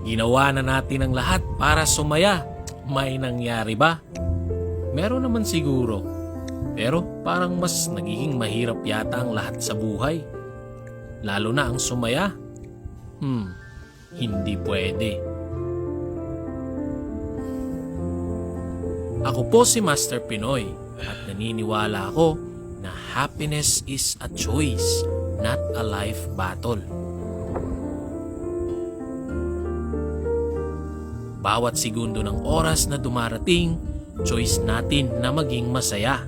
Ginawa na natin ang lahat para sumaya. May nangyari ba? Meron naman siguro. Pero parang mas nagiging mahirap yata ang lahat sa buhay. Lalo na ang sumaya. Hindi pwede. Ako po si Master Pinoy at naniniwala ako na happiness is a choice, not a life battle. Bawat segundo ng oras na dumarating, choice natin na maging masaya.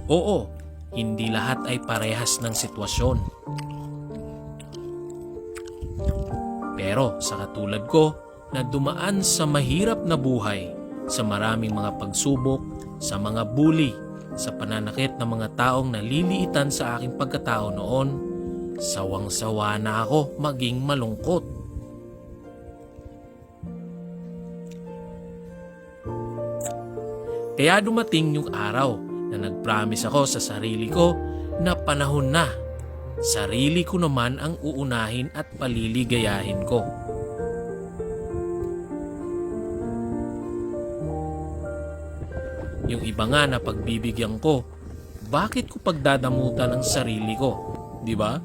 Oo, hindi lahat ay parehas ng sitwasyon. Pero sa katulad ko na dumaan sa mahirap na buhay, sa maraming mga pagsubok, sa mga bully, sa pananakit ng mga taong naliliitan sa aking pagkatao noon, sawang-sawa na ako maging malungkot. Kaya dumating yung araw na nag-promise ako sa sarili ko na panahon na. Sarili ko naman ang uunahin at paliligayahin ko. Yung iba nga na pagbibigyan ko, bakit ko pagdadamutan ang sarili ko? Di ba?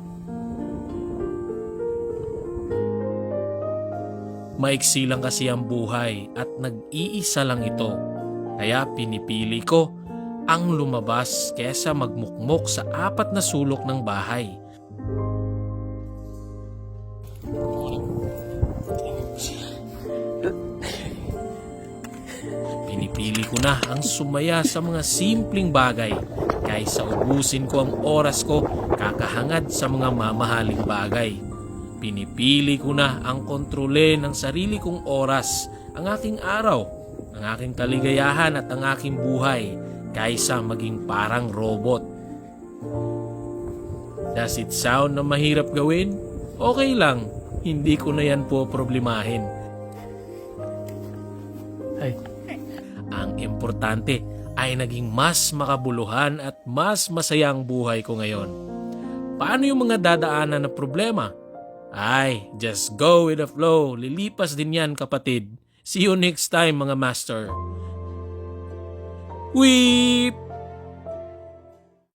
Maiksi lang kasi ang buhay at nag-iisa lang ito. Kaya pinipili ko ang lumabas kesa magmukmok sa 4 na sulok ng bahay. Pinipili ko na ang sumaya sa mga simpleng bagay kaysa ubusin ko ang oras ko kakahangad sa mga mamahaling bagay. Pinipili ko na ang kontrole ng sarili kong oras, ang aking araw, ang aking kaligayahan at ang aking buhay kaysa maging parang robot. Does it sound na mahirap gawin? Okay lang, hindi ko na yan po problemahin. Ang importante ay naging mas makabuluhan at mas masaya ang buhay ko ngayon. Paano yung mga dadaanan na problema? Ay, just go with the flow. Lilipas din yan, kapatid. See you next time, mga master. Weep!